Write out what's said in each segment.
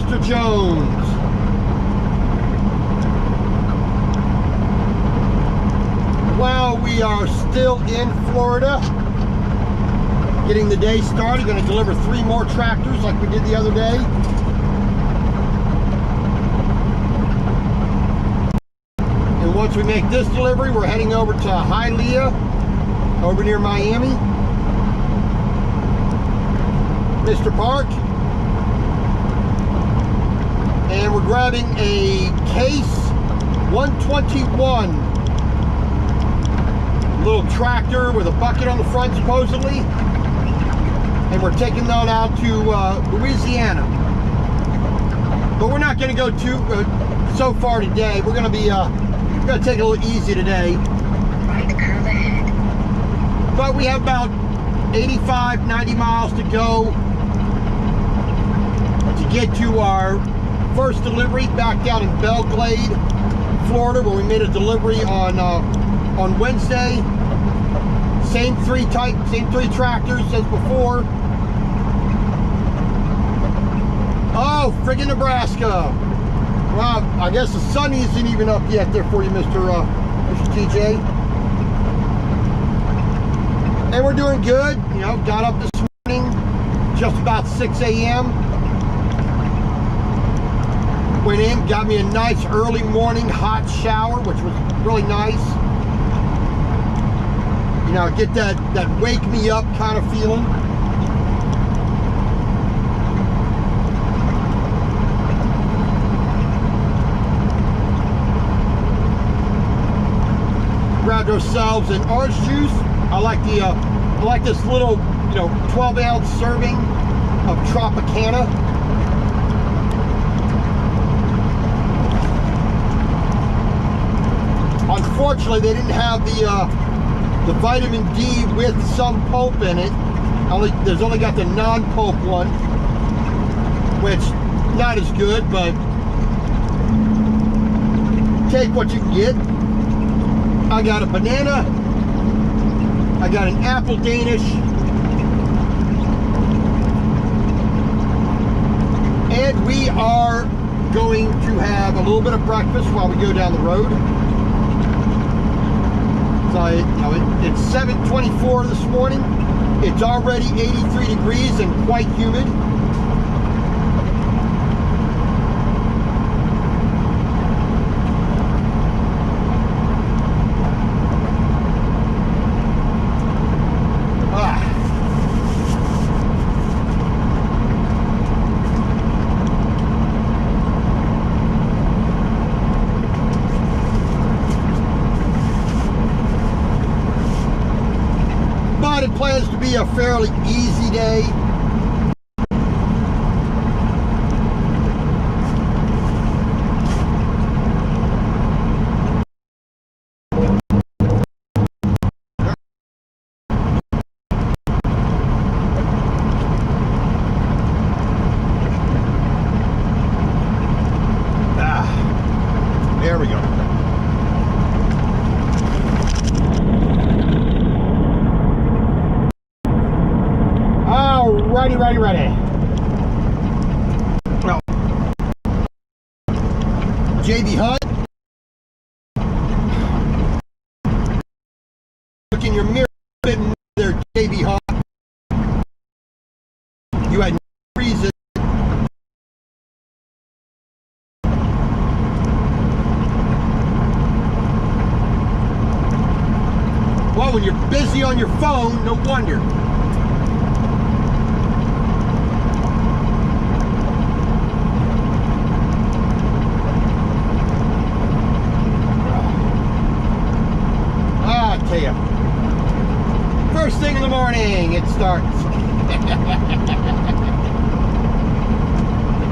Mr. Jones. While we are still in Florida, getting the day started, going to deliver 3 more tractors like we did the other day. And once we make this delivery, we're heading over to Hialeah, over near Miami. Mr. Park. And we're grabbing a Case 121. Little tractor with a bucket on the front, supposedly. And we're taking that out to Louisiana. But we're not going to go so far today. We're going to be going to take it a little easy today. Right curve ahead. But we have about 85, 90 miles to go to get to our first delivery back down in Belle Glade, Florida, where we made a delivery on Wednesday. Same three tractors as before. Oh, friggin' Nebraska. Well, I guess the sun isn't even up yet there for you, Mr. TJ. And we're doing good. You know, got up this morning just about 6 a.m. Went in, got me a nice early morning hot shower, which was really nice. You know, get that wake me up kind of feeling. Grabbed ourselves an orange juice. I like this little, 12-ounce serving of Tropicana. Unfortunately, they didn't have the vitamin D with some pulp in it. There's only got the non-pulp one, which not as good, but take what you can get. I got a banana. I got an apple Danish. And we are going to have a little bit of breakfast while we go down the road. So it's 7:24 this morning. It's already 83 degrees and quite humid. It plans to be a fairly easy day. There we go. Ready. Well, JB Hunt. Look in your mirror a bit more there, JB Hunt. You had no reason. Well, when you're busy on your phone, no wonder. First thing in the morning, it starts.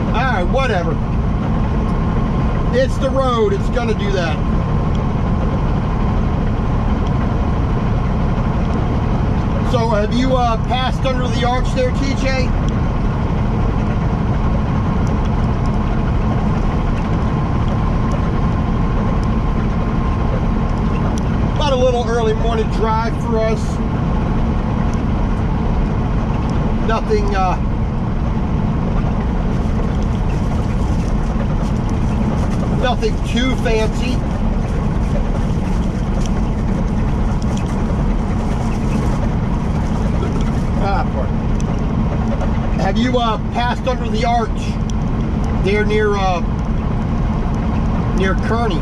Alright, whatever. It's the road, it's gonna do that. So have you passed under the arch there, TJ? About a little early morning drive for us. Nothing too fancy. Have you passed under the arch there near Kearney?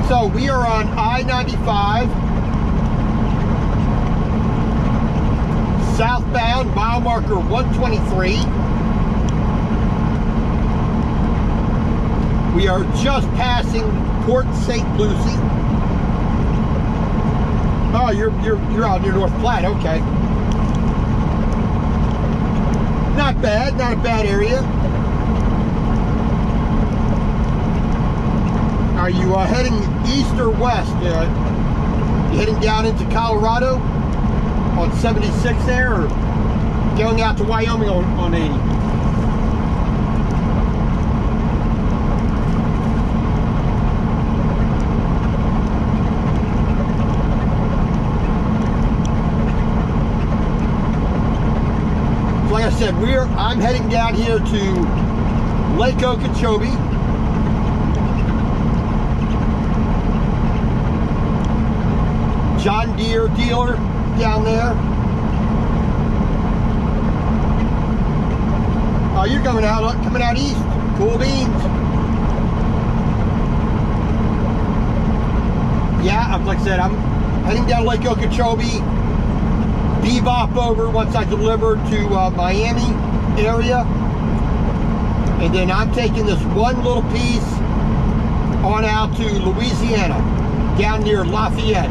So we are on I-95. Southbound, mile marker 123. We are just passing Port St. Lucie. Oh, you're out near North Platte, okay. Not bad, not a bad area. Are you heading east or west? You heading down into Colorado on 76 there, or going out to Wyoming on 80? So like I said, I'm heading down here to Lake Okeechobee. John Deere dealer down there. Oh, you're coming out east. Cool beans. Yeah, like I said, I'm heading down Lake Okeechobee. Bebop over once I deliver to Miami area, and then I'm taking this one little piece on out to Louisiana, down near Lafayette.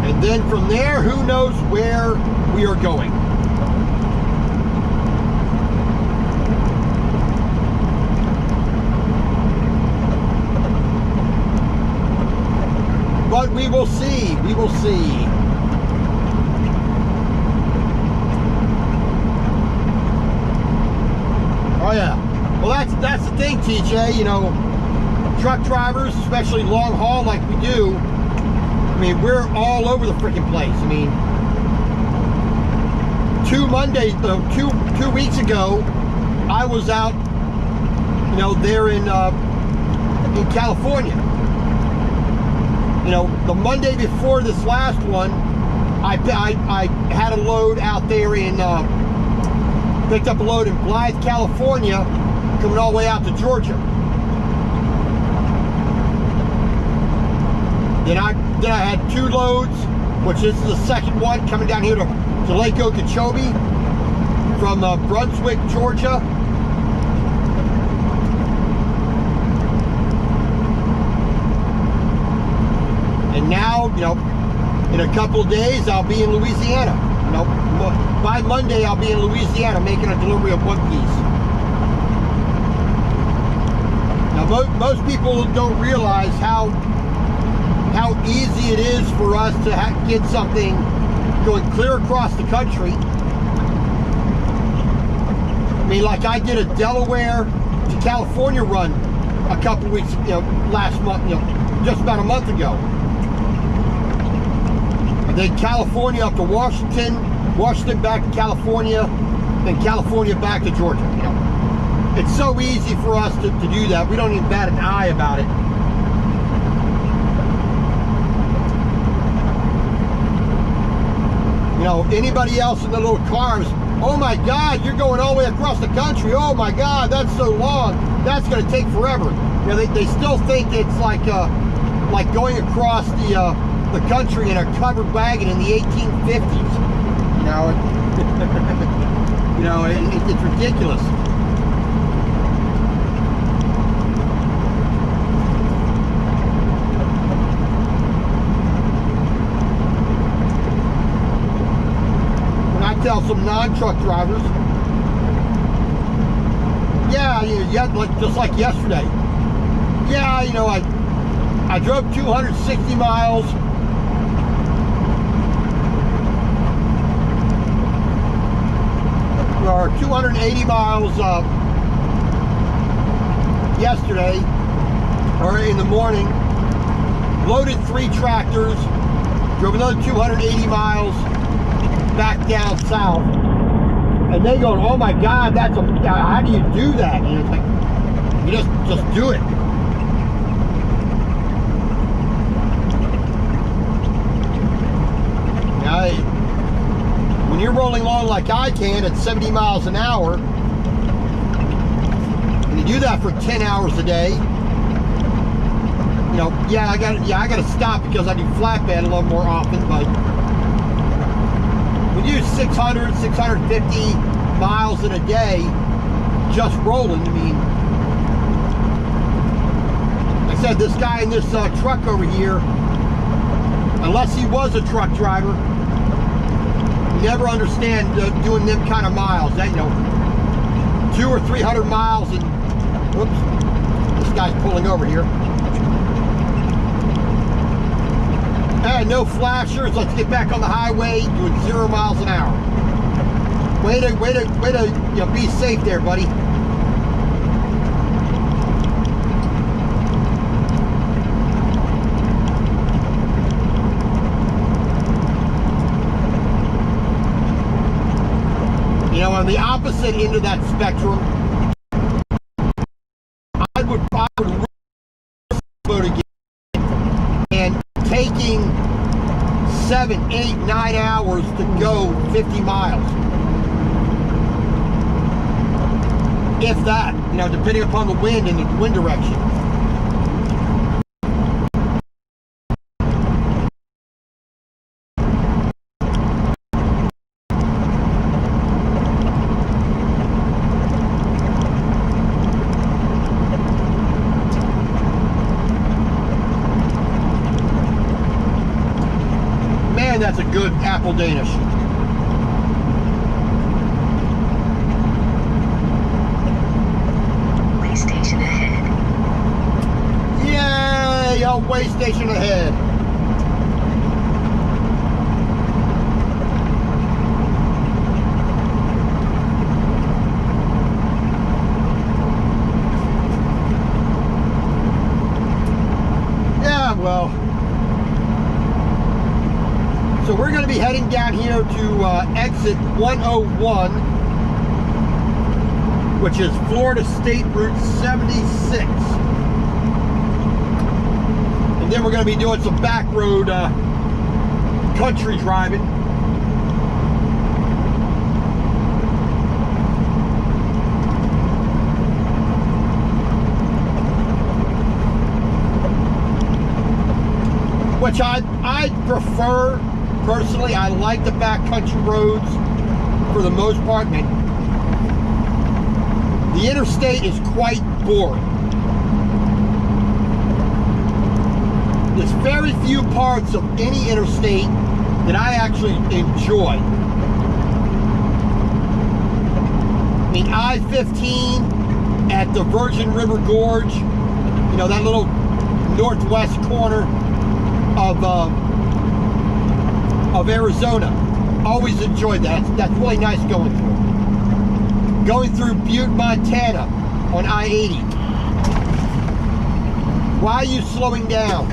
And then from there, who knows where we are going. But we will see. We will see. Oh yeah. Well, that's the thing, TJ. You know, truck drivers, especially long haul like we do. I mean, we're all over the freaking place. I mean, 2 weeks ago, I was out, you know, there in California. You know, the Monday before this last one, I had a load out there in, picked up a load in Blythe, California, coming all the way out to Georgia. Then I had 2 loads, which is the second one, coming down here to Lake Okeechobee from Brunswick, Georgia. And now, you know, in a couple of days, I'll be in Louisiana. You know, by Monday, I'll be in Louisiana making a delivery of one piece. Now, most people don't realize how easy it is for us to get something going clear across the country. I mean, like I did a Delaware to California run a couple weeks, you know, last month, you know, just about a month ago. And then California up to Washington, Washington back to California, then California back to Georgia. You know, it's so easy for us to do that. We don't even bat an eye about it. You know, anybody else in the little cars, oh my God, you're going all the way across the country. Oh my God, that's so long. That's going to take forever. You know, they still think it's like going across the country in a covered wagon in the 1850s. You know, you know, it's ridiculous. Tell some non-truck drivers, yeah, like just like yesterday. Yeah, you know, I drove 260 miles. Or 280 miles yesterday, or in the morning. Loaded 3 tractors. Drove another 280 miles back down south. And they go, oh my God, that's a, how do you do that? And it's like, you just do it. Now, when you're rolling along like I can at 70 miles an hour, and you do that for 10 hours a day, you know, I got to stop because I do flatbed a little more often, but when you do 600, 650 miles in a day, just rolling, I mean, like I said, this guy in this truck over here, unless he was a truck driver, never understand doing them kind of miles. That, you know, 200 or 300 miles, and whoops, this guy's pulling over here. No flashers. Let's get back on the highway doing 0 miles an hour. Way to you know, be safe there, buddy. You know, on the opposite end of that spectrum, I would again, and taking 7, 8, 9 hours to go 50 miles. If that, you know, depending upon the wind and the wind direction. That's a good apple Danish. Way station ahead. Yay! A way station ahead. Yeah, well. So we're going to be heading down here to exit 101, which is Florida State Route 76. And then we're going to be doing some back road country driving. Which I prefer. Personally, I like the backcountry roads for the most part. I mean, the interstate is quite boring. There's very few parts of any interstate that I actually enjoy. I mean, I-15 at the Virgin River Gorge, you know, that little northwest corner of Arizona. Always enjoyed that. That's really nice going through. Going through Butte, Montana on I-80. Why are you slowing down?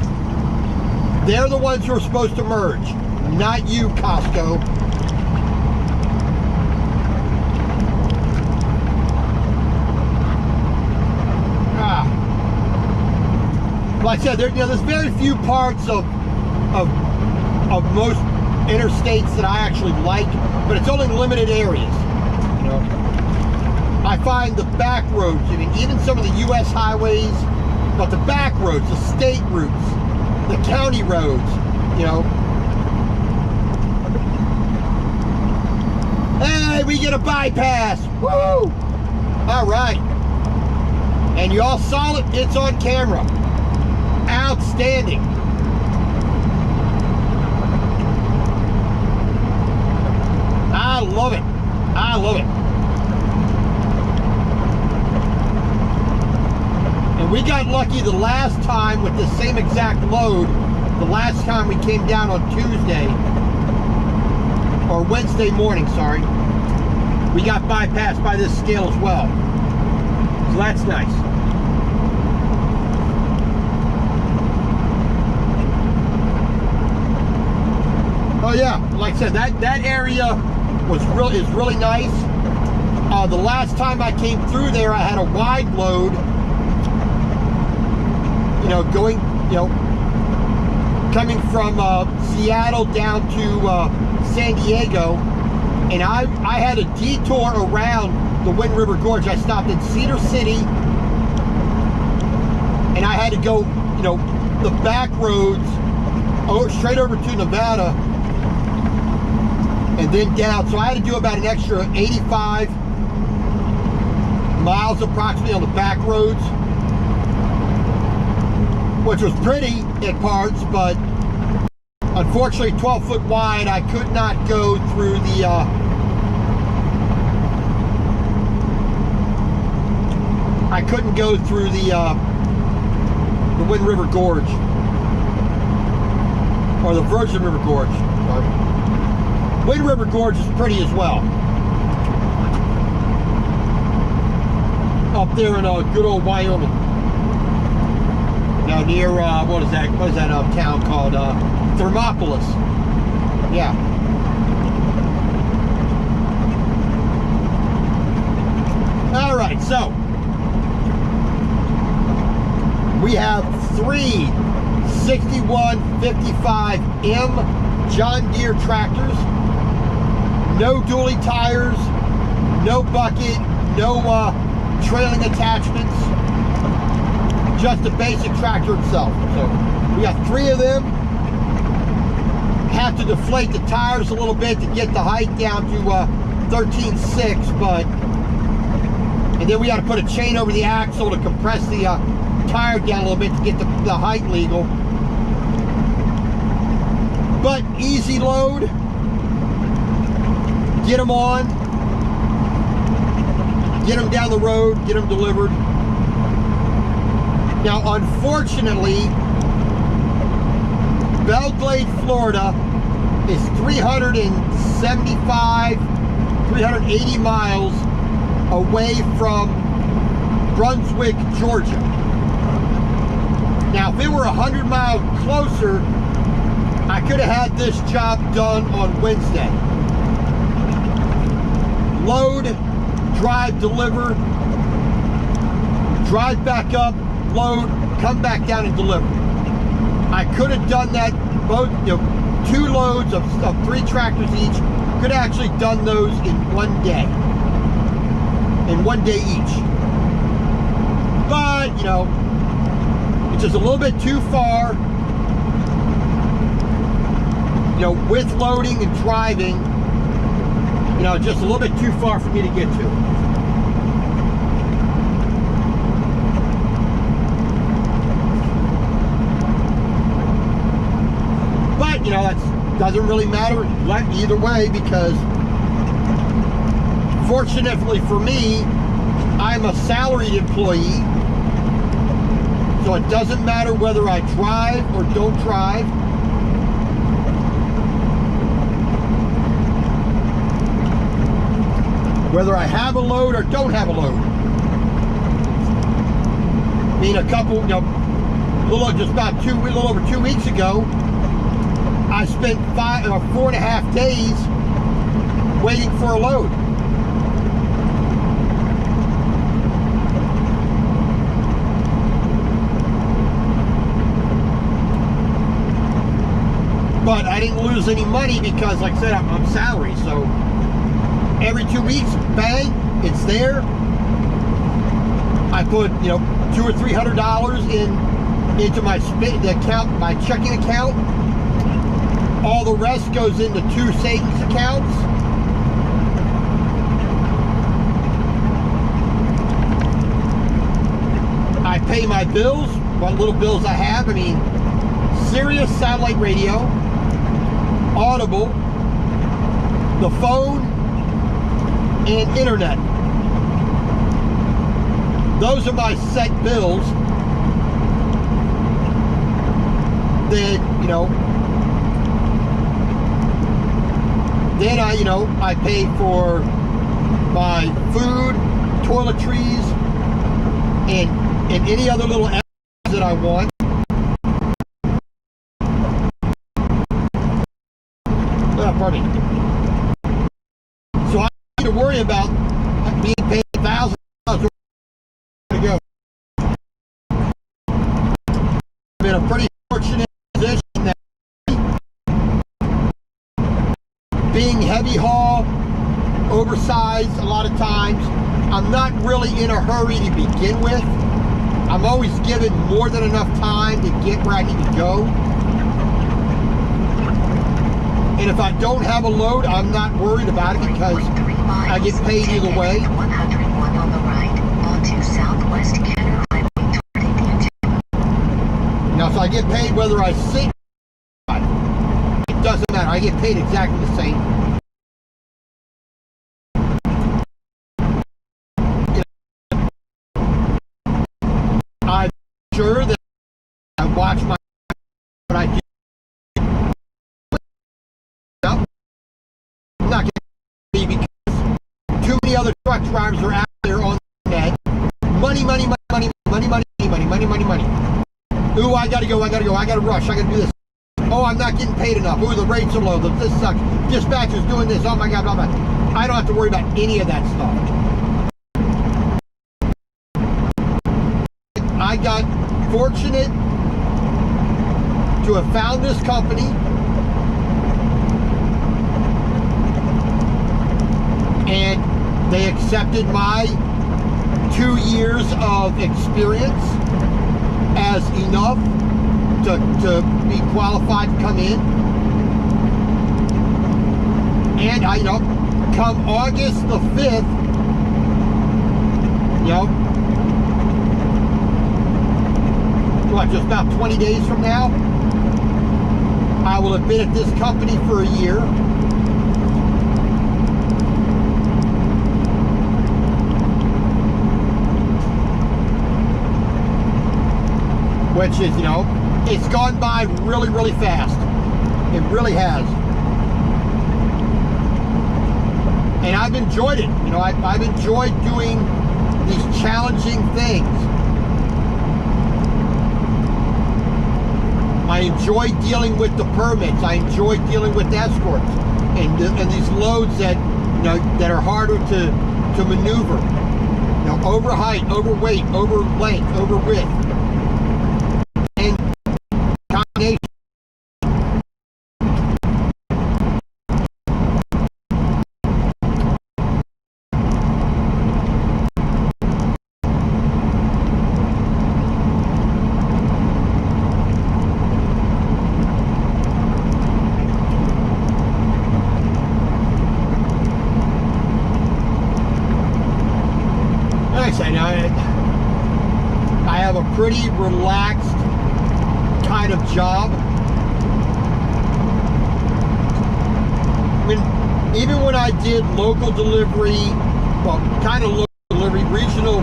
They're the ones who are supposed to merge, not you, Costco. Like I said, there's very few parts of most interstates that I actually like, but it's only limited areas. You know, I find the back roads, I mean, even some of the U.S. highways, but the back roads, the state routes, the county roads, you know. Hey, we get a bypass! Woo! All right. And you all saw it, it's on camera. Outstanding. I love it. I love it. And And we got lucky the last time with the same exact load. The last time we came down on Tuesday, or Wednesday morning, sorry, we got bypassed by this scale as well. So that's nice. Oh yeah, like I said, that area is really nice. The last time I came through there, I had a wide load. You know, going, you know, coming from Seattle down to San Diego, and I had a detour around the Wind River Gorge. I stopped in Cedar City, and I had to go, you know, the back roads straight over to Nevada, and then down. So I had to do about an extra 85 miles approximately on the back roads, which was pretty at parts, but unfortunately 12 foot wide, I could not go through the I couldn't go through the Wind River Gorge, or the Virgin River Gorge. Sorry. Wind River Gorge is pretty as well. Up there in good old Wyoming. Now near, what is that town called? Thermopolis. Yeah. All right, so we have three 6155M John Deere tractors. No dually tires, no bucket, no trailing attachments. Just the basic tractor itself. So we got three of them. Have to deflate the tires a little bit to get the height down to 13.6, but and then we got to put a chain over the axle to compress the tire down a little bit to get the height legal. But easy load. Get them on. Get them down the road. Get them delivered. Now, unfortunately, Belle Glade, Florida is 375, 380 miles away from Brunswick, Georgia. Now, if it were 100 miles closer, I could have had this job done on Wednesday. Load, drive, deliver, drive back up, load, come back down and deliver. I could have done that, both, you know, 2 loads of 3 tractors each. Could have actually done those in one day. In one day each. But, you know, it's just a little bit too far. You know, with loading and driving, you know, just a little bit too far for me to get to. You know, that doesn't really matter either way, because fortunately for me, I'm a salaried employee, so it doesn't matter whether I drive or don't drive. Whether I have a load or don't have a load. I mean, a couple, you know, a little over 2 weeks ago, I spent 4.5 days waiting for a load. But I didn't lose any money because, like I said, I'm salary. So every 2 weeks, bang, it's there. I put, you know, $200 or $300 into my checking account. All the rest goes into 2 savings accounts. I pay my bills, what little bills I have. I mean, Sirius satellite radio, Audible, the phone, and internet. Those are my set bills. you know, then I pay for my food, toiletries, and any other little extras that I want. Pardon me. So I don't need to worry about being paid $1,000 to go. I'm in a pretty fortunate position that being heavy haul, oversized a lot of times, I'm not really in a hurry to begin with. I'm always given more than enough time to get where I need to go. And if I don't have a load, I'm not worried about it because I get paid either way. 101 on the right, onto Southwest Kenner Highway toward Indiantown. Now, so I get paid whether I sit or not. It doesn't matter. I get paid exactly the same. I'm sure that I watch my what I do. I'm not going to be because too many other truck drivers are out there on the net. Money. Ooh, I gotta go, I gotta rush, I gotta do this. Oh, I'm not getting paid enough. Ooh, the rates are low, this sucks. Dispatcher's doing this, oh my God, blah, blah. I don't have to worry about any of that stuff. I got fortunate to have found this company. And they accepted my 2 years of experience as enough to be qualified to come in. And come August the 5th, just about 20 days from now, I will have been at this company for a year. Which is, it's gone by really, really fast. It really has. And I've enjoyed it. I've enjoyed doing these challenging things. I enjoy dealing with the permits. I enjoy dealing with escorts and these loads that that are harder to maneuver. Over height, over weight, over length, over width. I have a pretty relaxed kind of job. Even when I did local delivery, well, kind of local delivery, regional,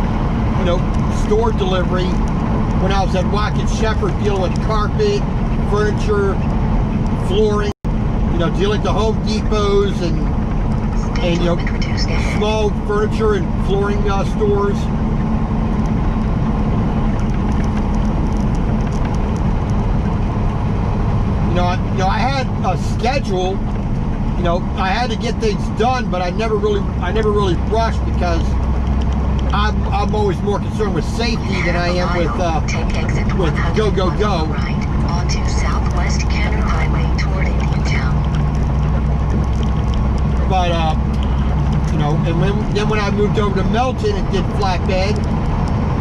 store delivery, when I was at Watkins Shepherd dealing with carpet, furniture, flooring, dealing with the Home Depots and small furniture and flooring stores. I had a schedule. I had to get things done, but I never really rushed because I'm always more concerned with safety than I am with go. Right, onto Southwest Kenner Highway toward Indiantown. But and then when I moved over to Melton and did flatbed,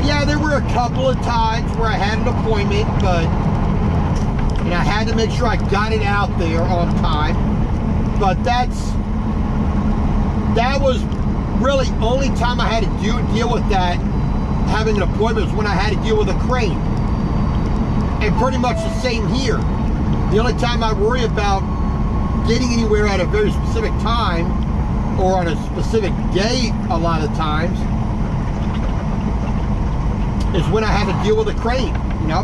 yeah, there were a couple of times where I had an appointment, but I had to make sure I got it out there on time. But that was really only time I had to deal with that, having an appointment, was when I had to deal with a crane. And pretty much the same here. The only time I worry about getting anywhere at a very specific time or on a specific day a lot of times is when I have to deal with a crane,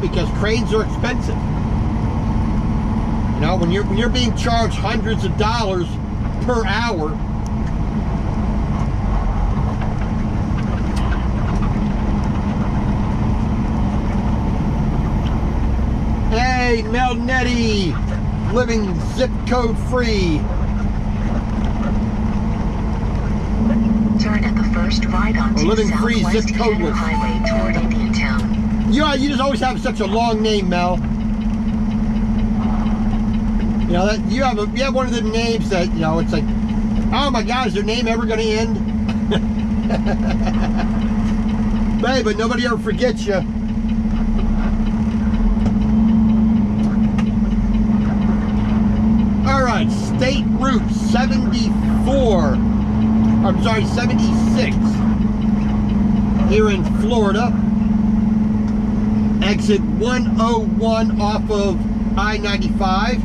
because cranes are expensive. You know, when you're being charged hundreds of dollars per hour. Hey, Melnetti, living zip code free. Turn at the first right onto living free, Southwest zip Cannon codeless. Highway toward Indiantown. You just always have such a long name, Mel. You know that you have one of the names that, you know, it's like, oh my God, is their name ever going to end? Hey, but nobody ever forgets you. All right, State Route 74. I'm sorry, 76. Here in Florida. Exit 101 off of I-95.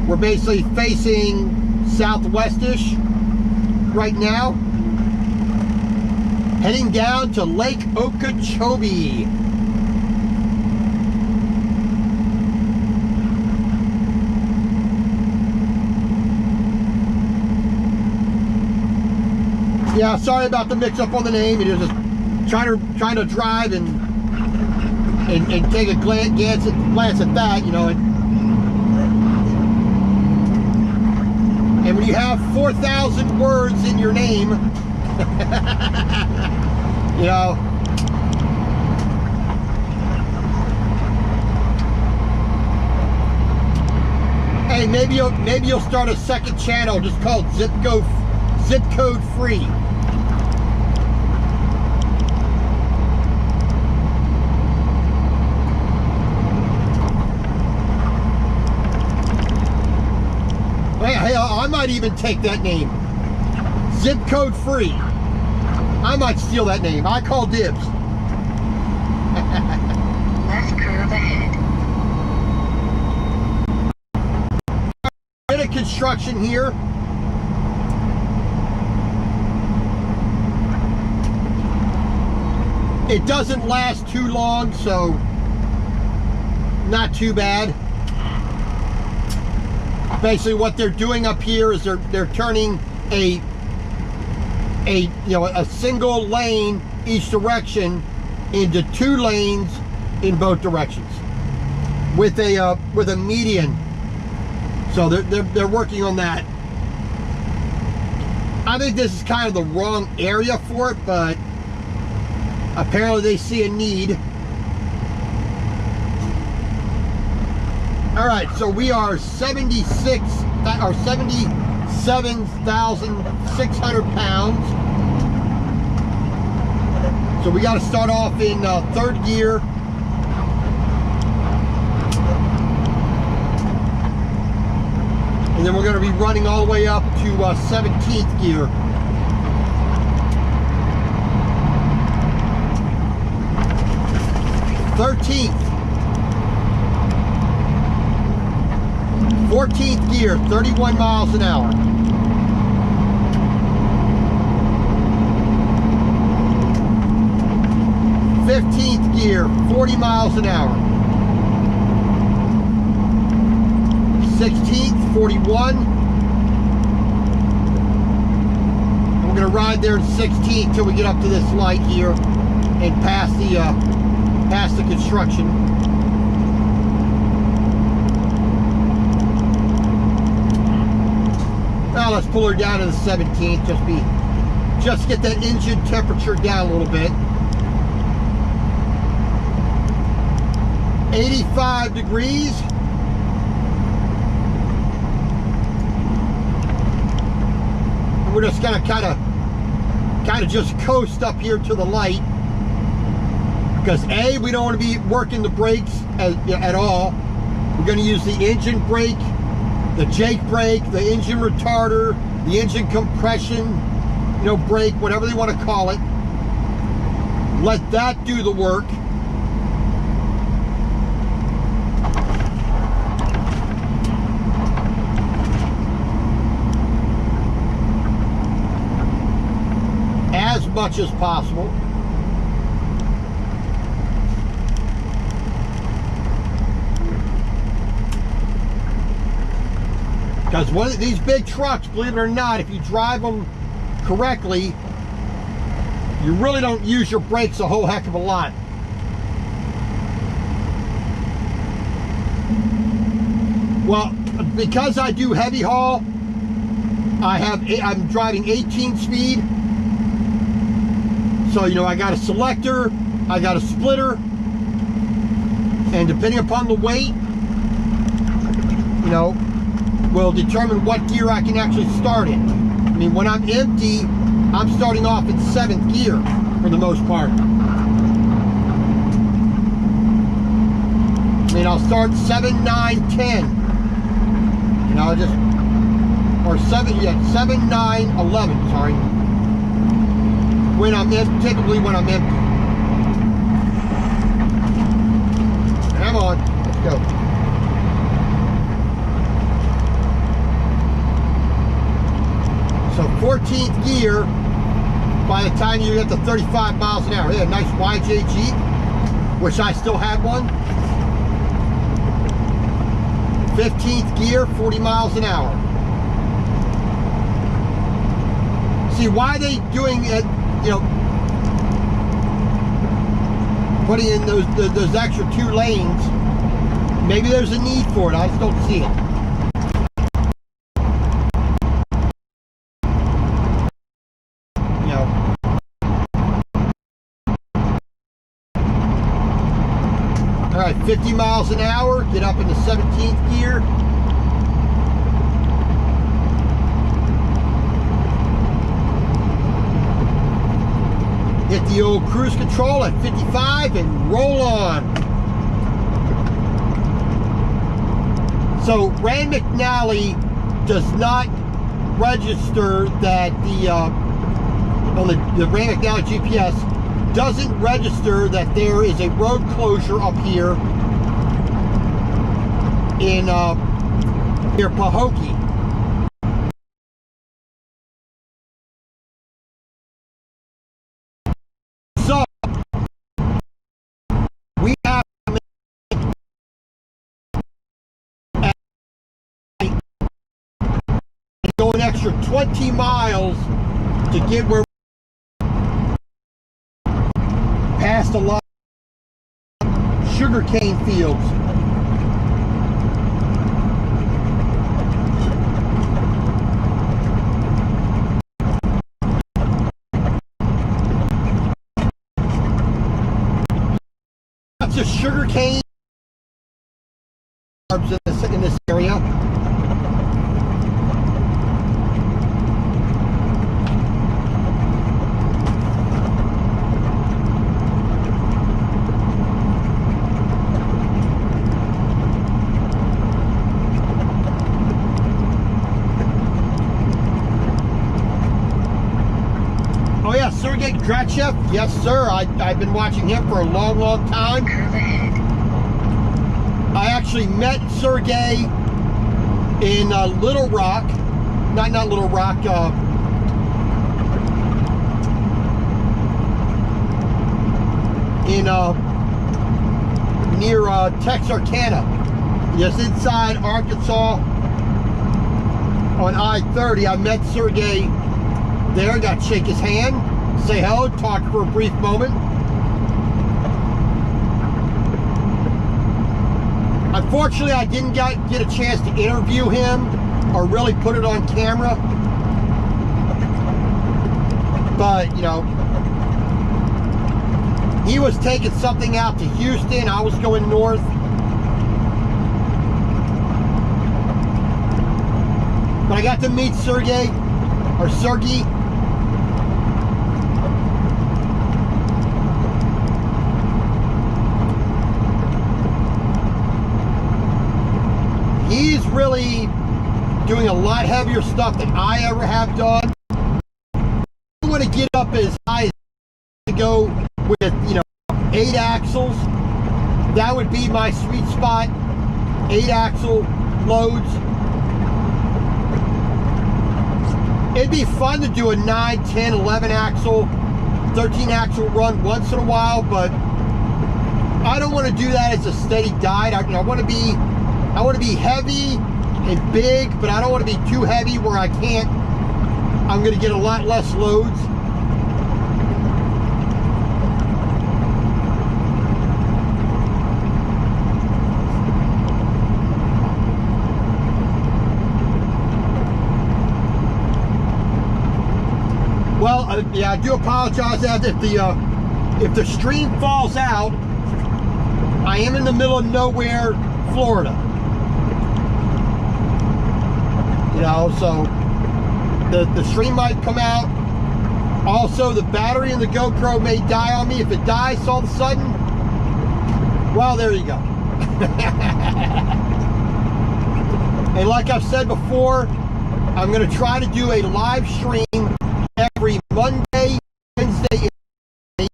We're basically facing southwestish right now. Heading down to Lake Okeechobee. Yeah, sorry about the mix-up on the name. It is just trying to drive and take a glance at that, you know. And when you have 4,000 words in your name, you know. Hey, maybe you'll start a second channel just called Zip Code Free. Hey, I might even take that name. Zip Code Free. I might steal that name. I call dibs. Left curve ahead. Bit of construction here. It doesn't last too long, so not too bad. Basically, what they're doing up here is they're turning a single lane each direction into 2 lanes in both directions with a median. So they're working on that. I think this is kind of the wrong area for it, but apparently they see a need. All right, so we are 77,600 pounds. So we got to start off in 3rd gear. And then we're going to be running all the way up to 17th gear. '13th. 14th gear, 31 miles an hour. 15th gear, 40 miles an hour. 16th, 41. And we're gonna ride there in 16th till we get up to this light here and past the construction. Now let's pull her down to the 17th. Just get that engine temperature down a little bit. 85 degrees. And we're just gonna kind of just coast up here to the light, because A, we don't want to be working the brakes at all. We're going to use the engine brake, the Jake brake, the engine retarder, the engine compression, brake, whatever they want to call it. Let that do the work. As much as possible. Because one of these big trucks, believe it or not, if you drive them correctly, you really don't use your brakes a whole heck of a lot. Well, because I do heavy haul, I'm driving 18 speed. So, you know, I got a selector, I got a splitter, and depending upon the weight, you know, will determine what gear I can actually start in. I mean, when I'm empty, I'm starting off in 7th gear for the most part. I mean, I'll start 7, 9, 10. You know, just, or 7, 9, 11, sorry. When I'm in, typically when I'm empty. Come on, let's go. So 14th gear by the time you get to 35 miles an hour. Yeah, nice YJ Jeep. Wish I still had one. 15th gear, 40 miles an hour. See, why are they doing it, you know, putting in those extra 2 lanes? Maybe there's a need for it. I just don't see it. You know. All right, 50 miles an hour. Get up into 17th gear. Hit the old cruise control at 55 and roll on. So Rand McNally does not register that the Rand McNally GPS doesn't register that there is a road closure up here in near Pahokee. So we have to go an extra 20 miles to get where past a lot of sugarcane fields. Lots of sugarcane in this area. Oh yeah, Sergei Grachev. Yes, sir. I've been watching him for a long, long time. Curve ahead. I actually met Sergei in Little Rock. Not Little Rock. Near Texarkana. Yes, inside Arkansas on I-30. I met Sergei there, got to shake his hand, say hello, talk for a brief moment. Unfortunately, I didn't get a chance to interview him or really put it on camera. But, you know, he was taking something out to Houston. I was going north. But I got to meet Sergei. He's really doing a lot heavier stuff than I ever have done. I want to get up as high as to go with, you know, 8 axles. That would be my sweet spot. 8 axle loads. It'd be fun to do a 9, 10, 11 axle, 13 axle run once in a while, but I don't want to do that as a steady diet. I want to be heavy and big, but I don't want to be too heavy where I can't. I'm going to get a lot less loads. Well, yeah, I do apologize that if the stream falls out. I am in the middle of nowhere, Florida. You know, so the stream might come out. Also, the battery in the GoPro may die on me. If it dies all of a sudden, well, there you go. And like I've said before, I'm going to try to do a live stream every Monday, Wednesday, and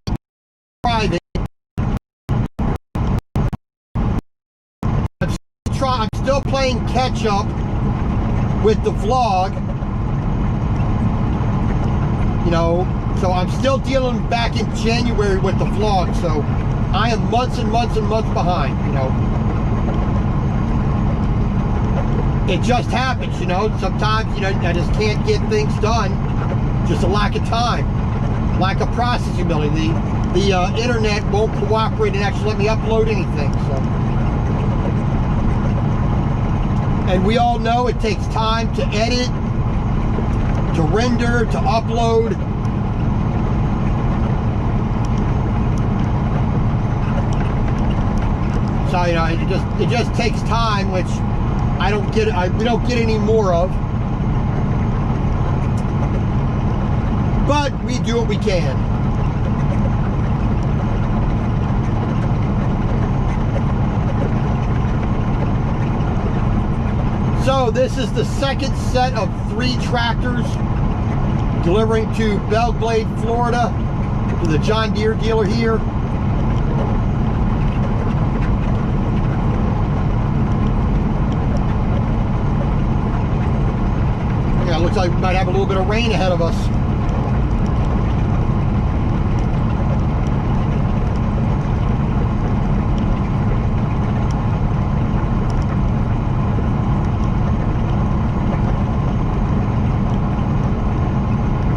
Friday. I'm still playing catch up with the vlog, you know, so I'm still dealing back in January with the vlog, so I am months and months and months behind, you know. It just happens, you know. Sometimes, you know, I just can't get things done. Just a lack of time, lack of processing ability. The internet won't cooperate and actually let me upload anything, so. And we all know it takes time to edit, to render, to upload. So, you know, it just takes time, which we don't get any more of. But we do what we can. So this is the second set of 3 tractors delivering to Belle Glade, Florida, to the John Deere dealer here. Yeah, it looks like we might have a little bit of rain ahead of us.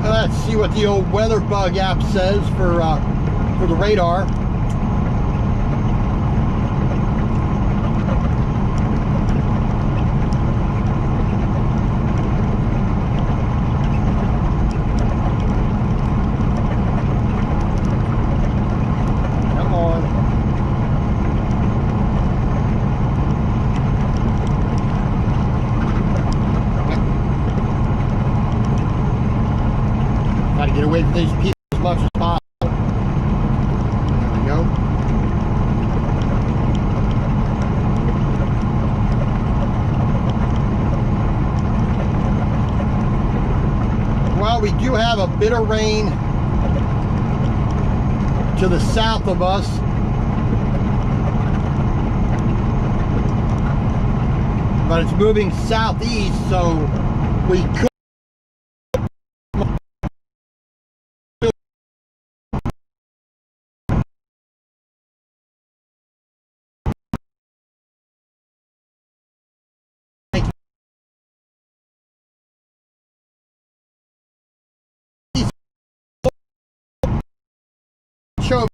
Let's see what the old weather bug app says for the radar. Come on. Try to get away from these people as much as possible. There we go. Well, we do have a bit of rain to the south of us. But it's moving southeast, so we could show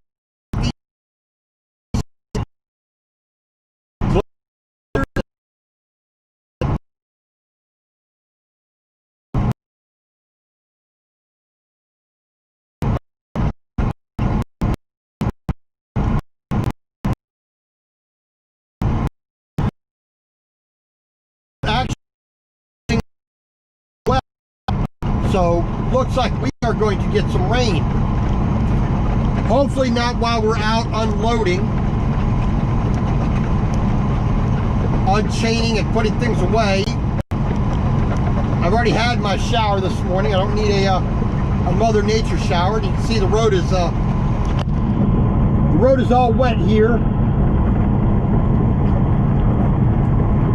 actually well. So looks like we are going to get some rain. Hopefully not while we're out unloading, unchaining and putting things away. I've already had my shower this morning. I don't need a Mother Nature shower. You can see the road is all wet here.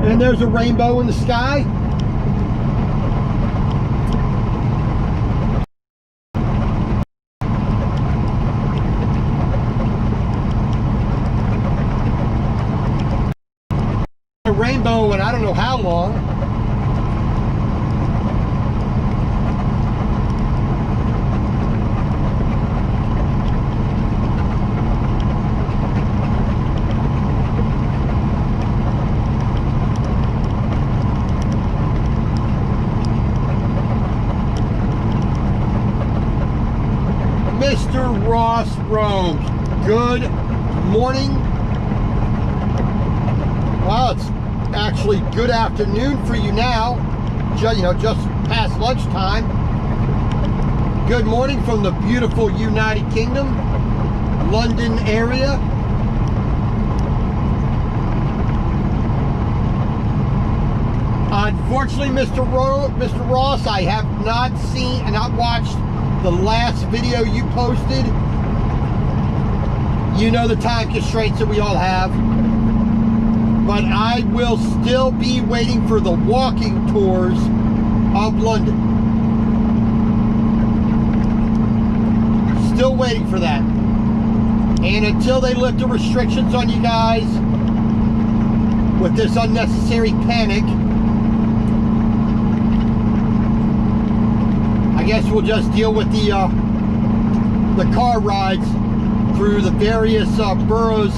And there's a rainbow in the sky. rainbow in I don't know how long. Mr. Ross Roams, good morning. Well, it's actually good afternoon for you now, just past lunchtime. Good morning from the beautiful United Kingdom, London area. Unfortunately, Mr. Ross, I have not watched the last video you posted. You know the time constraints that we all have. But I will still be waiting for the walking tours of London. Still waiting for that. And until they lift the restrictions on you guys with this unnecessary panic, I guess we'll just deal with the car rides through the various boroughs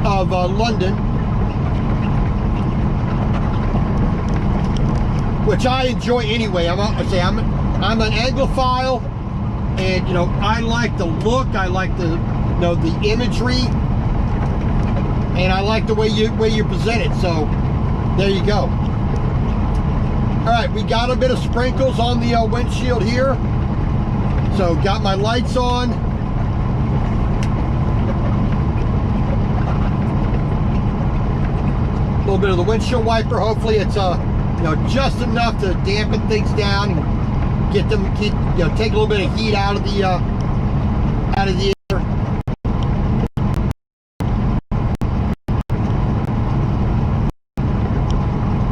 of London, which I enjoy anyway. I'm an Anglophile, and I like the look, I like the the imagery, and I like the way you present it. So there you go. All right, we got a bit of sprinkles on the windshield here. So got my lights on. A little bit of the windshield wiper. Hopefully it's just enough to dampen things down and take a little bit of heat out of the air.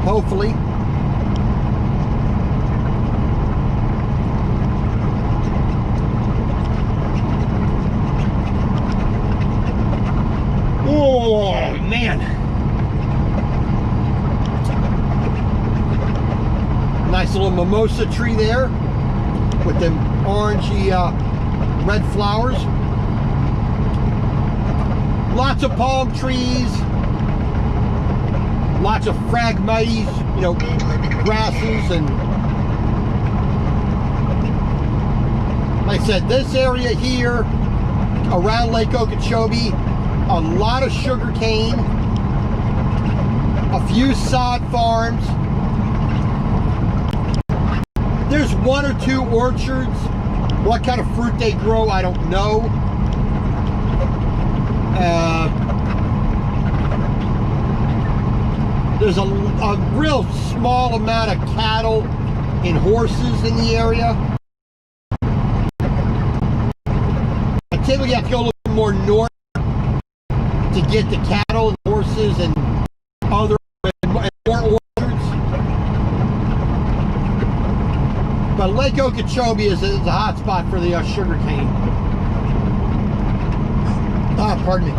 Hopefully. Oh man. Nice little mimosa tree there with them orangey red flowers. Lots of palm trees. Lots of phragmites, grasses, and like I said, this area here around Lake Okeechobee, a lot of sugar cane, a few sod farms. There's one or two orchards. What kind of fruit they grow, I don't know. There's a real small amount of cattle and horses in the area. I typically have to go a little bit more north to get the cattle and horses and other and more orchards. But Lake Okeechobee is a hot spot for the sugar cane. Pardon me.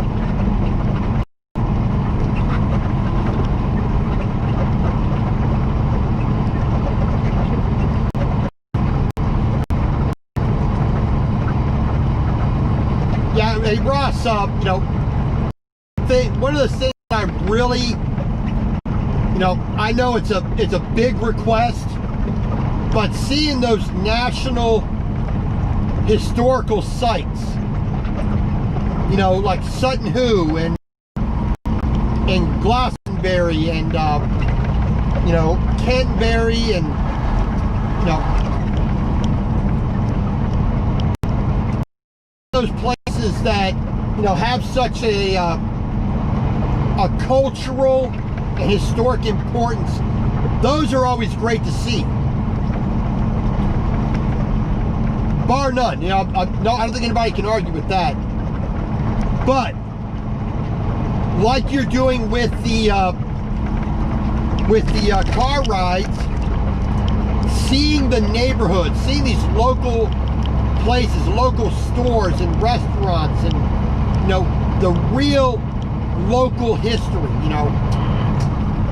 Yeah, hey Ross, one of the things I really, I know it's a big request, but seeing those national historical sites, like Sutton Hoo and Glastonbury and Canterbury and those places that have such a cultural and historic importance. Those are always great to see, bar none. I don't think anybody can argue with that. But like you're doing with the car rides, seeing the neighborhood, seeing these local places, local stores and restaurants, and the real local history,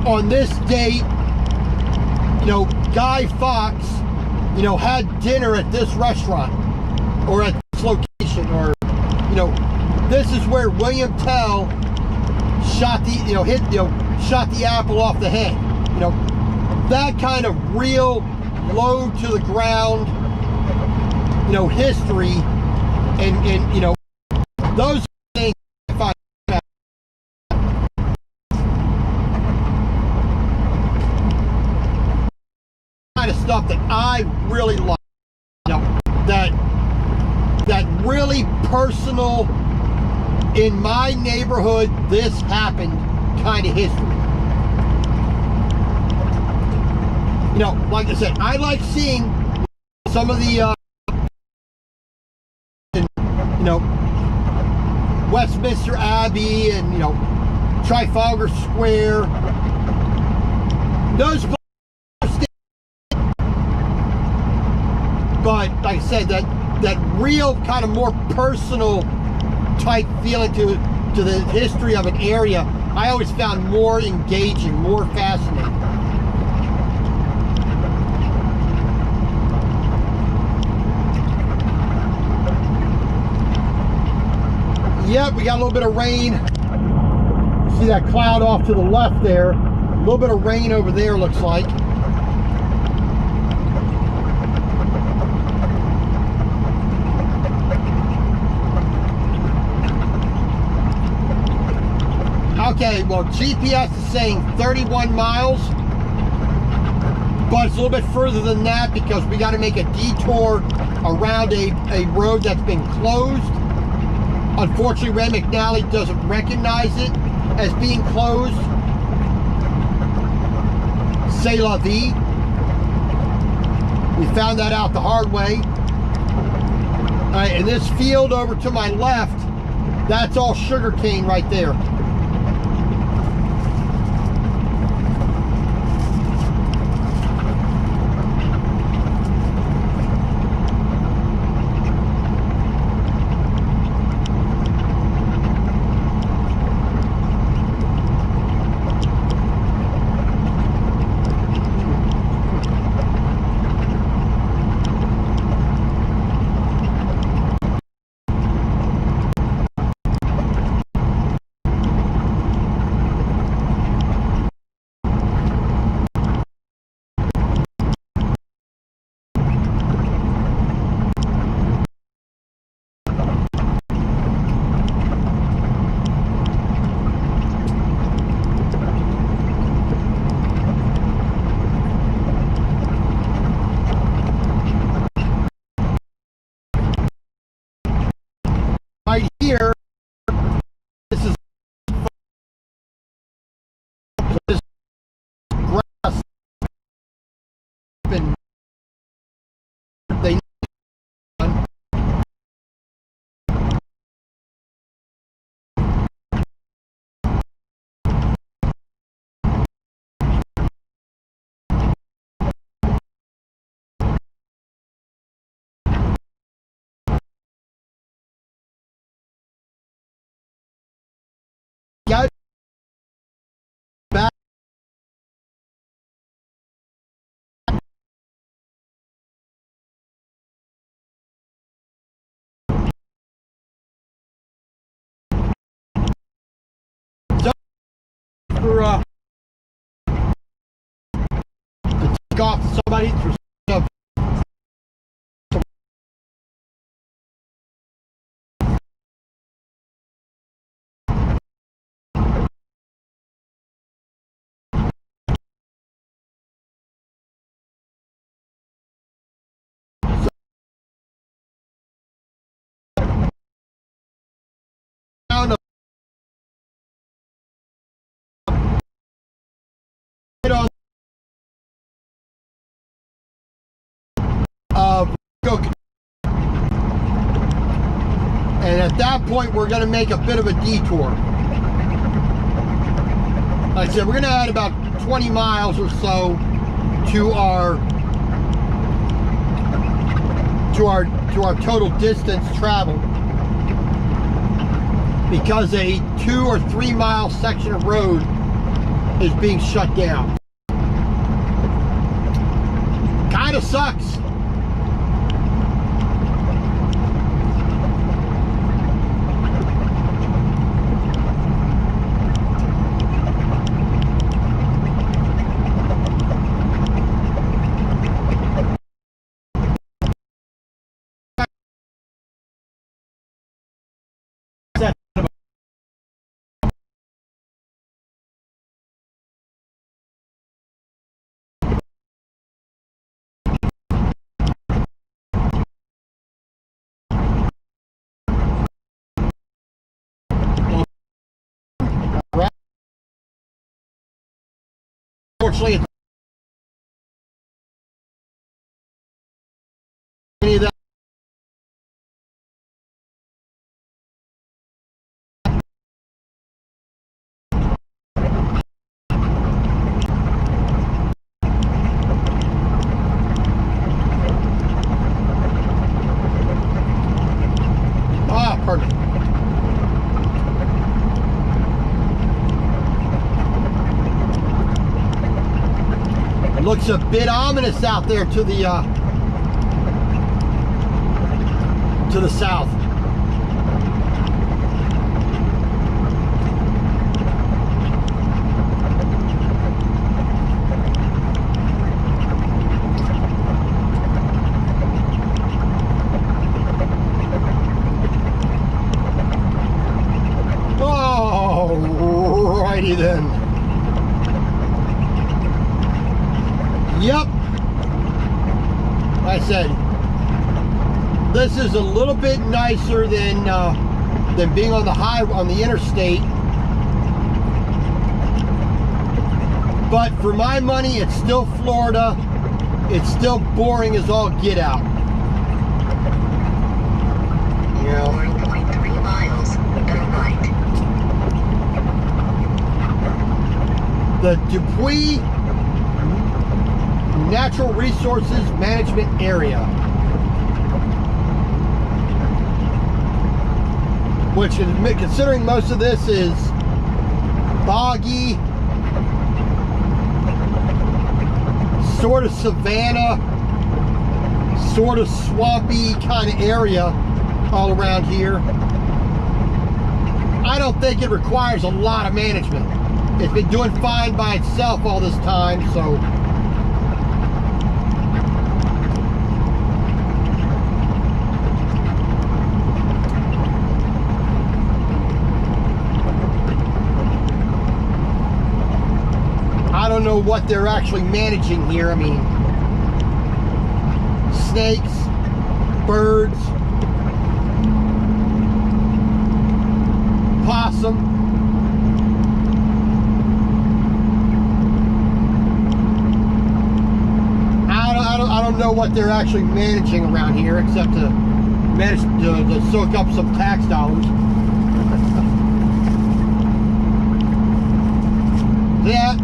on this date, you know, Guy Fawkes, you know, had dinner at this restaurant or at this location, or, you know, this is where William Tell shot the, you know, shot the apple off the head. You know, that kind of real low to the ground, you know, history, and you know, those things I find kind of stuff that I really like. You know, that really personal, in my neighborhood this happened kind of history. You know, like I said, I like seeing some of the you know, Westminster Abbey and, you know, Trafalgar Square, those places. But like I said, that real kind of more personal type feeling to the history of an area, I always found more engaging, more fascinating. Yep, we got a little bit of rain. See that cloud off to the left there? A little bit of rain over there, looks like. Okay, well, GPS is saying 31 miles, but it's a little bit further than that because we got to make a detour around a road that's been closed. Unfortunately, Red McNally doesn't recognize it as being closed. C'est la vie. We found that out the hard way. All right, and this field over to my left, that's all sugarcane right there. Right here, this is grass, and they got back. So for to take off to somebody through down on and at that point we're going to make a bit of a detour. Like I said, we're going to add about 20 miles or so to our total distance traveled, because a 2 or 3 mile section of road is being shut down. Kinda sucks. Unfortunately, it's any of that. Ah, perfect. It looks a bit ominous out there to the south. Oh, righty then. Yep. Like I said, this is a little bit nicer than being on the interstate. But for my money, it's still Florida. It's still boring as all get out. You know. 4.3 miles, go right. The Dupuis Natural Resources Management Area, which is, considering most of this is boggy, sort of savanna, sort of swampy kind of area all around here, I don't think it requires a lot of management. It's been doing fine by itself all this time, so I don't know what they're actually managing here. I mean, snakes, birds, possum. I don't know what they're actually managing around here, except to manage to soak up some tax dollars. Yeah.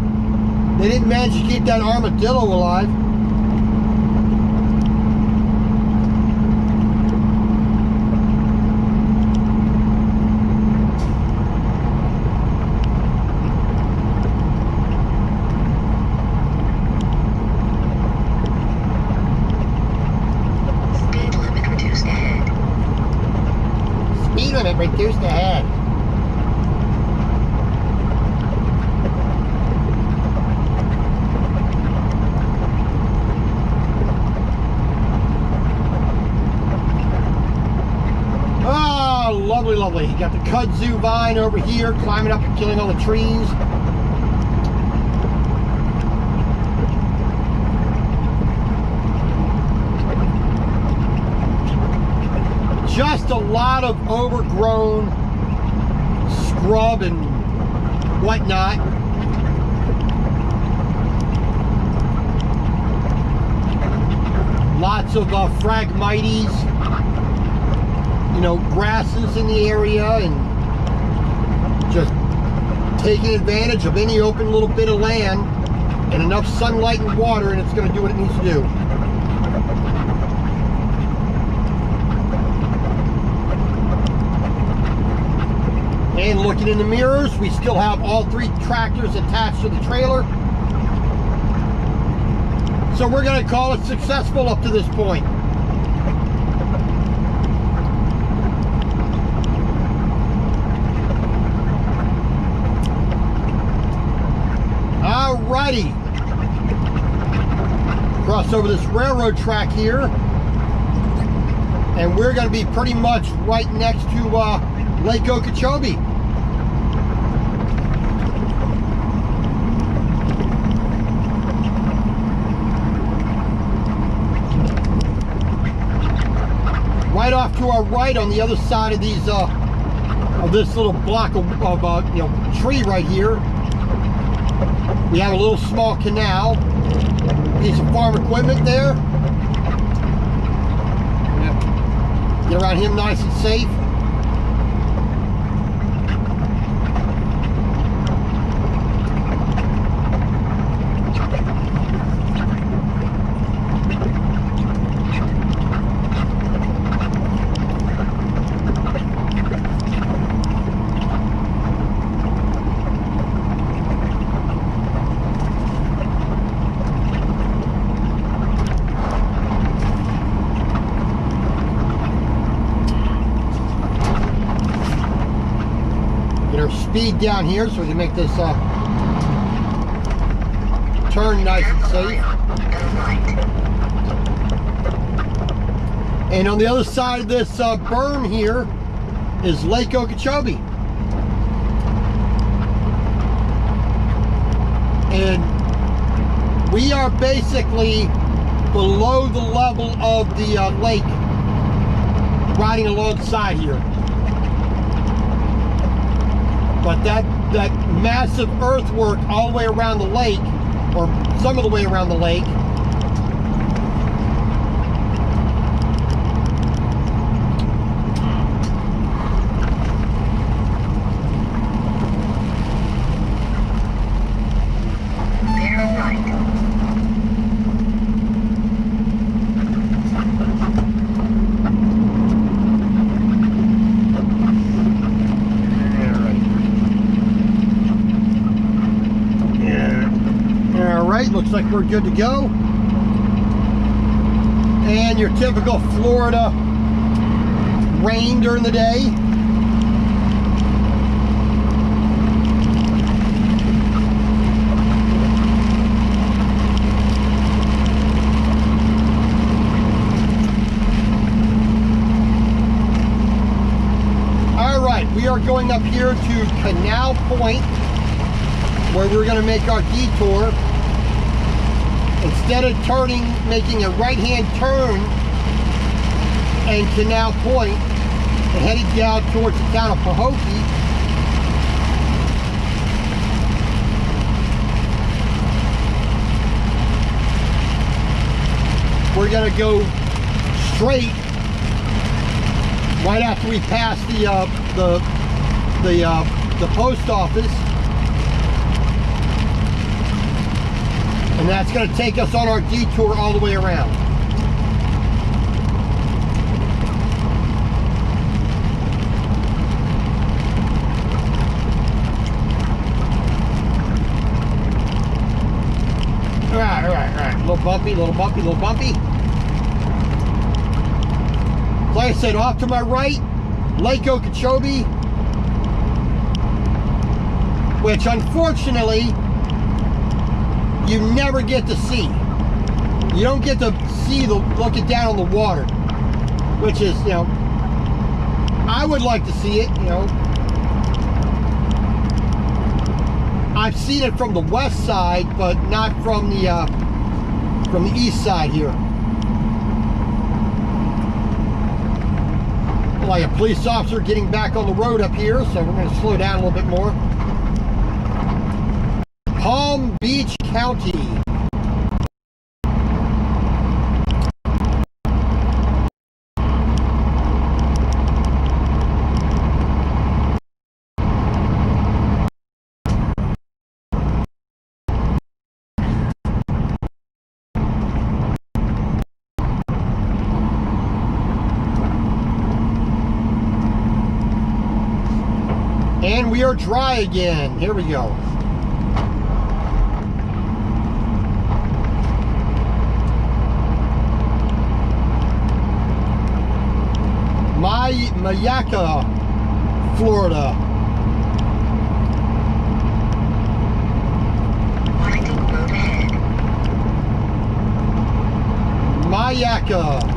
They didn't manage to keep that armadillo alive. Speed limit reduced ahead. Speed limit reduced ahead. Lovely, lovely. You got the kudzu vine over here climbing up and killing all the trees. Just a lot of overgrown scrub and whatnot. Lots of Phragmites. You know, grasses in the area, and just taking advantage of any open little bit of land and enough sunlight and water, and it's going to do what it needs to do. And looking in the mirrors, we still have all 3 tractors attached to the trailer. So we're going to call it successful up to this point. Alrighty. Cross over this railroad track here. And we're going to be pretty much right next to Lake Okeechobee. Right off to our right on the other side of these of this little block of tree right here, we have a little small canal, piece of farm equipment there. Get around him nice and safe. Speed down here so we can make this turn nice and safe. And on the other side of this berm here is Lake Okeechobee. And we are basically below the level of the lake, riding alongside here. But that massive earthwork all the way around the lake, or some of the way around the lake, looks like we're good to go. And your typical Florida rain during the day. All right, we are going up here to Canal Point, where we're going to make our detour. Instead of turning, making a right-hand turn and Canal Point and heading down towards the town of Pahokee, we're going to go straight right after we pass the post office. And that's going to take us on our detour all the way around. All right. A little bumpy, little bumpy, little bumpy. Like I said, off to my right, Lake Okeechobee, which unfortunately you never get to see. You don't get to see look it down on the water, which is, I would like to see it. I've seen it from the west side, but not from the east side here. Like a police officer getting back on the road up here, so we're going to slow down a little bit more. Palm Beach County. And we are dry again. Here we go. Mayaka, Florida. Winding road ahead. Mayaka.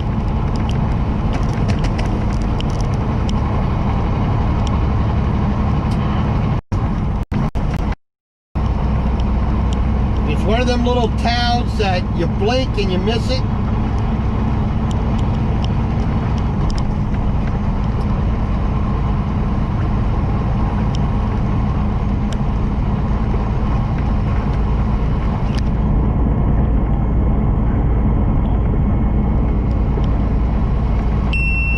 It's one of them little towns that you blink and you miss it.